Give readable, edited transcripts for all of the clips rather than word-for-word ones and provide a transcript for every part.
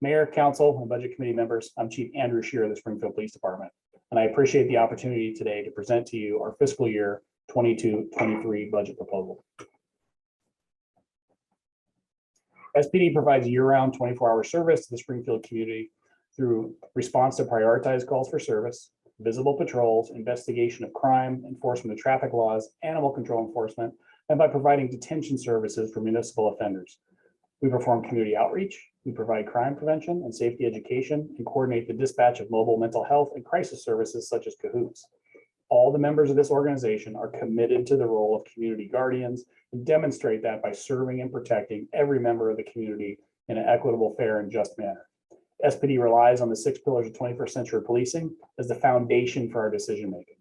Mayor, Council, and Budget Committee members, I'm Chief Andrew Shear of the Springfield Police Department, and I appreciate the opportunity today to present to you our fiscal year 22-23 budget proposal. SPD provides year-round 24-hour service to the Springfield community through response to prioritized calls for service, visible patrols, investigation of crime, enforcement of traffic laws, animal control enforcement, and by providing detention services for municipal offenders. We perform community outreach, we provide crime prevention and safety education, and coordinate the dispatch of mobile mental health and crisis services such as Cahoots. All the members of this organization are committed to the role of community guardians and demonstrate that by serving and protecting every member of the community in an equitable, fair, and just manner. SPD relies on the 6 pillars of 21st century policing as the foundation for our decision-making.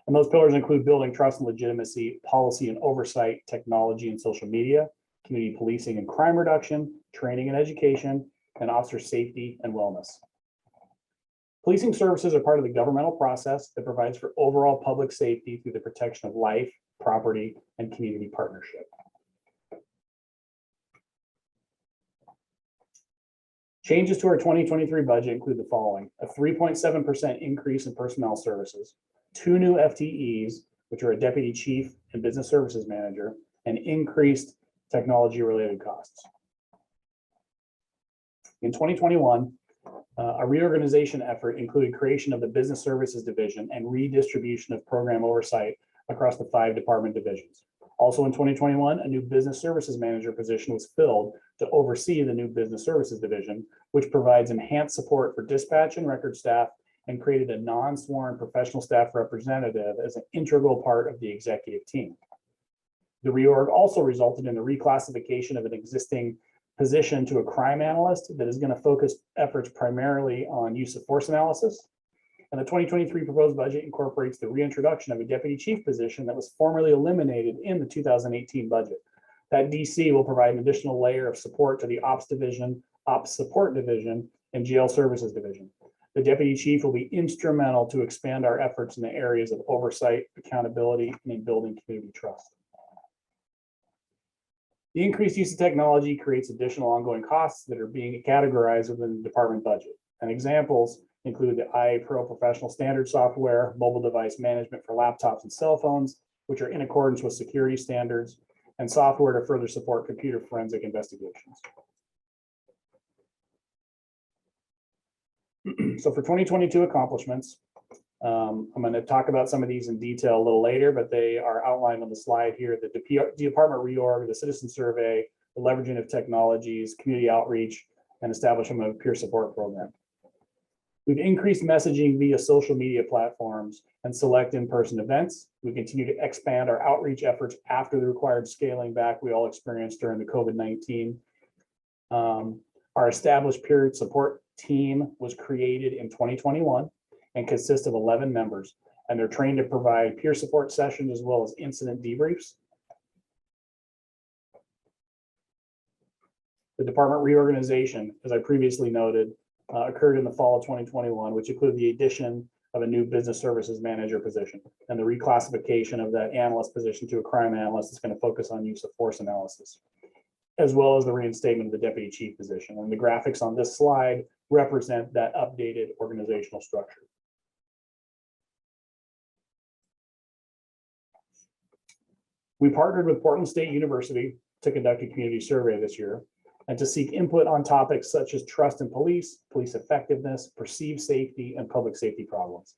And those pillars include building trust and legitimacy, policy and oversight, technology and social media, community policing and crime reduction, training and education, and officer safety and wellness. Policing services are part of the governmental process that provides for overall public safety through the protection of life, property, and community partnership. Changes to our 2023 budget include the following: a 3.7% increase in personnel services, 2 new FTEs, which are a deputy chief and business services manager, and increased technology-related costs. In 2021, a reorganization effort included creation of the business services division and redistribution of program oversight across the 5 department divisions. Also in 2021, a new business services manager position was filled to oversee the new business services division, which provides enhanced support for dispatch and record staff and created a non-sworn professional staff representative as an integral part of the executive team. The reorg also resulted in the reclassification of an existing position to a crime analyst that is going to focus efforts primarily on use of force analysis. And the 2023 proposed budget incorporates the reintroduction of a deputy chief position that was formerly eliminated in the 2018 budget. That DC will provide an additional layer of support to the ops division, ops support division, and jail services division. The deputy chief will be instrumental to expand our efforts in the areas of oversight, accountability, and in building community trust. The increased use of technology creates additional ongoing costs that are being categorized within the department budget. And examples include the IA Pro professional standard software, mobile device management for laptops and cell phones, which are in accordance with security standards, and software to further support computer forensic investigations. So for 2022 accomplishments, I'm going to talk about some of these in detail a little later, but they are outlined on the slide here: the department reorg, the citizen survey, the leveraging of technologies, community outreach, and establishment of a peer support program. We've increased messaging via social media platforms and select in-person events. We continue to expand our outreach efforts after the required scaling back we all experienced during the COVID-19. Our established peer support team was created in 2021 and consists of 11 members, and they're trained to provide peer support sessions as well as incident debriefs. The department reorganization, as I previously noted, occurred in the fall of 2021, which included the addition of a new business services manager position and the reclassification of that analyst position to a crime analyst that's going to focus on use of force analysis, as well as the reinstatement of the deputy chief position. And the graphics on this slide represent that updated organizational structure. We partnered with Portland State University to conduct a community survey this year and to seek input on topics such as trust in police, police effectiveness, perceived safety, and public safety problems.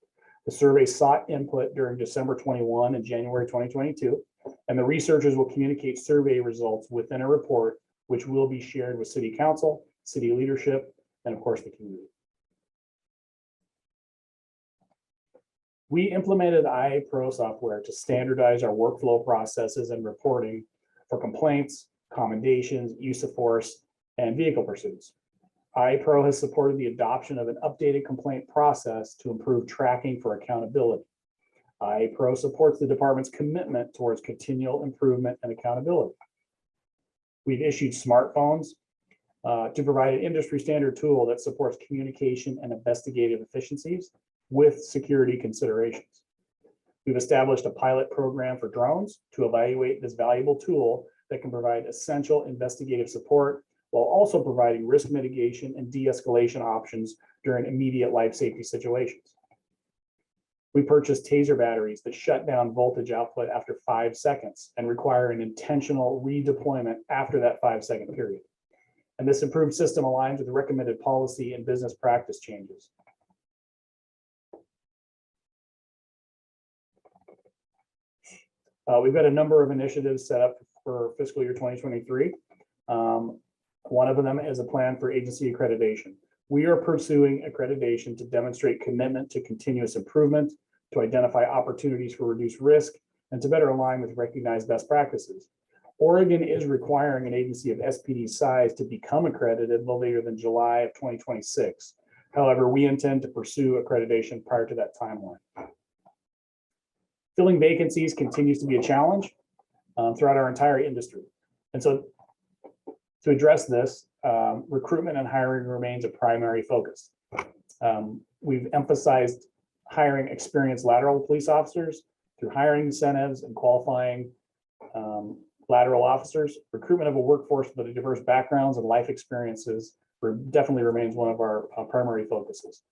The survey sought input during December 21 and January 2022, and the researchers will communicate survey results within a report, which will be shared with City Council, city leadership, and of course the community. We implemented IA Pro software to standardize our workflow processes and reporting for complaints, commendations, use of force, and vehicle pursuits. IA Pro has supported the adoption of an updated complaint process to improve tracking for accountability. IA Pro supports the department's commitment towards continual improvement and accountability. We've issued smartphones to provide an industry standard tool that supports communication and investigative efficiencies with security considerations. We've established a pilot program for drones to evaluate this valuable tool that can provide essential investigative support while also providing risk mitigation and de-escalation options during immediate life safety situations. We purchased taser batteries that shut down voltage output after 5 seconds and require an intentional redeployment after that 5-second period. And this improved system aligns with the recommended policy and business practice changes. We've got a number of initiatives set up for fiscal year 2023. One of them is a plan for agency accreditation. We are pursuing accreditation to demonstrate commitment to continuous improvement, to identify opportunities for reduced risk, and to better align with recognized best practices. Oregon is requiring an agency of SPD size to become accredited no later than July of 2026. However, we intend to pursue accreditation prior to that timeline. Filling vacancies continues to be a challenge throughout our entire industry. And so to address this, recruitment and hiring remains a primary focus. We've emphasized hiring experienced lateral police officers through hiring incentives and qualifying lateral officers. Recruitment of a workforce with diverse backgrounds and life experiences definitely remains one of our primary focuses.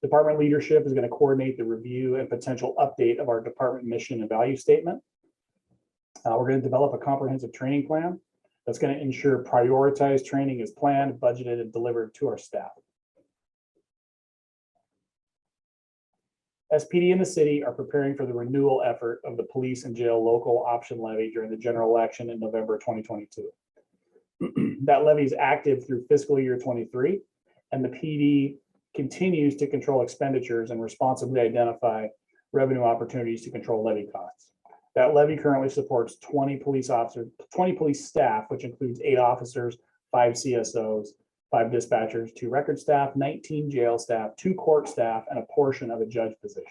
Department leadership is going to coordinate the review and potential update of our department mission and value statement. We're going to develop a comprehensive training plan that's going to ensure prioritized training is planned, budgeted, and delivered to our staff. SPD and the city are preparing for the renewal effort of the police and jail local option levy during the general election in November 2022. That levy is active through fiscal year 23, and the PD continues to control expenditures and responsibly identify revenue opportunities to control levy costs. That levy currently supports 20 police officers, 20 police staff, which includes 8 officers, 5 CSOs, 5 dispatchers, 2 record staff, 19 jail staff, 2 court staff, and a portion of a judge position.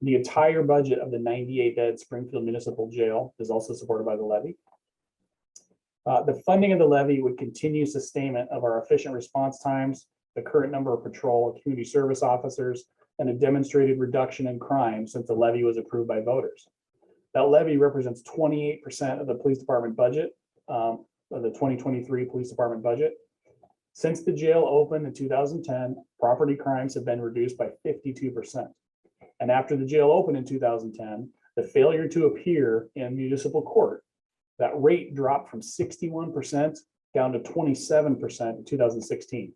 The entire budget of the 98-bed Springfield Municipal Jail is also supported by the levy. The funding of the levy would continue sustainment of our efficient response times, the current number of patrol and community service officers, and a demonstrated reduction in crime since the levy was approved by voters. That levy represents 28% of the police department budget, of the 2023 police department budget. Since the jail opened in 2010, property crimes have been reduced by 52%. And after the jail opened in 2010, the failure to appear in municipal court, that rate dropped from 61% down to 27% in 2016.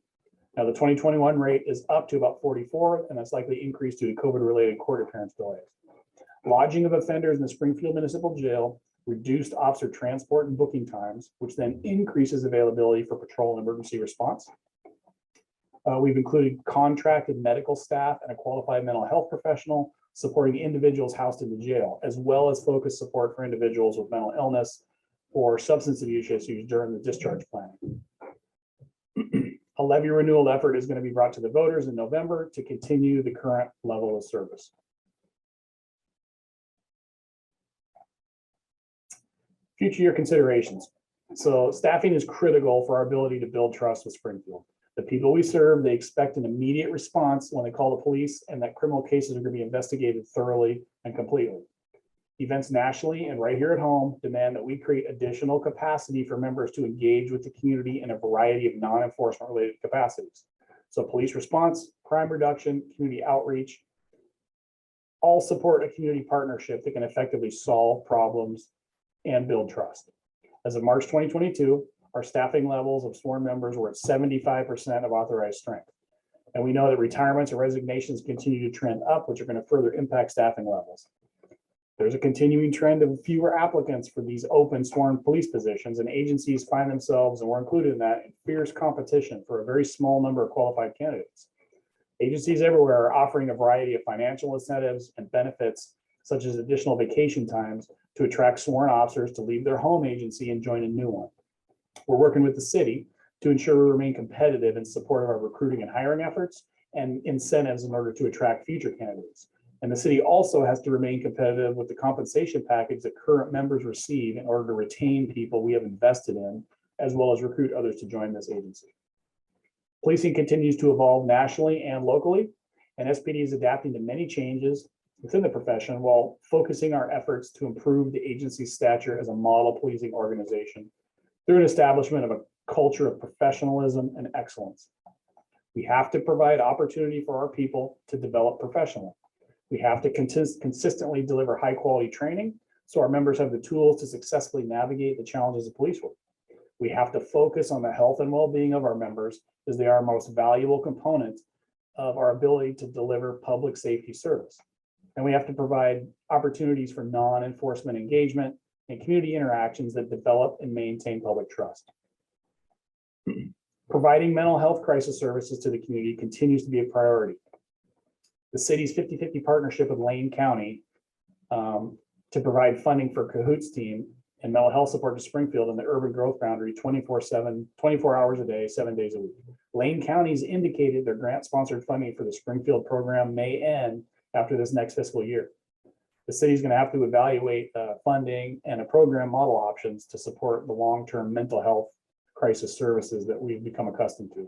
Now, the 2021 rate is up to about 44, and that's likely increased due to COVID-related court appearance delays. Lodging of offenders in the Springfield Municipal Jail reduced officer transport and booking times, which then increases availability for patrol and emergency response. We've included contracted medical staff and a qualified mental health professional supporting individuals housed in the jail, as well as focused support for individuals with mental illness or substance abuse issues during the discharge planning. A levy renewal effort is going to be brought to the voters in November to continue the current level of service. Future year considerations. So staffing is critical for our ability to build trust with Springfield. The people we serve, they expect an immediate response when they call the police, and that criminal cases are going to be investigated thoroughly and completely. Events nationally and right here at home demand that we create additional capacity for members to engage with the community in a variety of non-enforcement related capacities. So police response, crime reduction, community outreach, all support a community partnership that can effectively solve problems and build trust. As of March 2022, our staffing levels of sworn members were at 75% of authorized strength. And we know that retirements and resignations continue to trend up, which are going to further impact staffing levels. There's a continuing trend of fewer applicants for these open sworn police positions, and agencies find themselves, and we're included in that, in fierce competition for a very small number of qualified candidates. Agencies everywhere are offering a variety of financial incentives and benefits, such as additional vacation times, to attract sworn officers to leave their home agency and join a new one. We're working with the city to ensure we remain competitive in support of our recruiting and hiring efforts and incentives in order to attract future candidates. And the city also has to remain competitive with the compensation package that current members receive in order to retain people we have invested in, as well as recruit others to join this agency. Policing continues to evolve nationally and locally, and SPD is adapting to many changes within the profession while focusing our efforts to improve the agency's stature as a model policing organization through an establishment of a culture of professionalism and excellence. We have to provide opportunity for our people to develop professionally. We have to consistently deliver high quality training so our members have the tools to successfully navigate the challenges of police work. We have to focus on the health and well-being of our members as they are our most valuable component of our ability to deliver public safety service. And we have to provide opportunities for non-enforcement engagement and community interactions that develop and maintain public trust. Providing mental health crisis services to the community continues to be a priority. The city's 50-50 partnership with Lane County to provide funding for Cahoots team and mental health support to Springfield and the urban growth boundary 24 hours a day, 7 days a week. Lane County's indicated their grant-sponsored funding for the Springfield program may end after this next fiscal year. The city's going to have to evaluate funding and a program model options to support the long-term mental health crisis services that we've become accustomed to.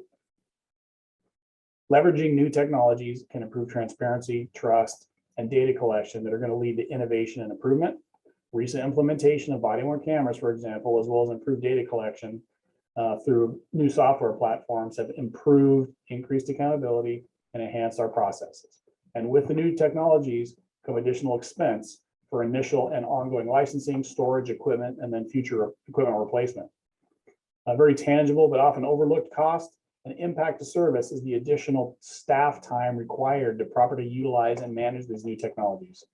Leveraging new technologies can improve transparency, trust, and data collection that are going to lead to innovation and improvement. Recent implementation of body-worn cameras, for example, as well as improved data collection through new software platforms have improved, increased accountability, and enhanced our processes. And with the new technologies come additional expense for initial and ongoing licensing, storage, equipment, and then future equipment replacement. A very tangible but often overlooked cost and impact to service is the additional staff time required to properly utilize and manage these new technologies.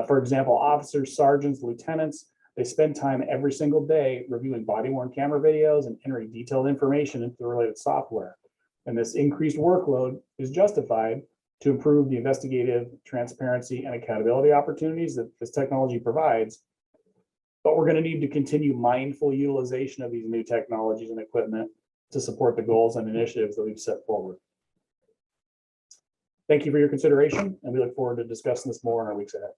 For example, officers, sergeants, lieutenants, they spend time every single day reviewing body-worn camera videos and entering detailed information into the related software. And this increased workload is justified to improve the investigative transparency and accountability opportunities that this technology provides. But we're going to need to continue mindful utilization of these new technologies and equipment to support the goals and initiatives that we've set forward. Thank you for your consideration, and we look forward to discussing this more in our weeks ahead.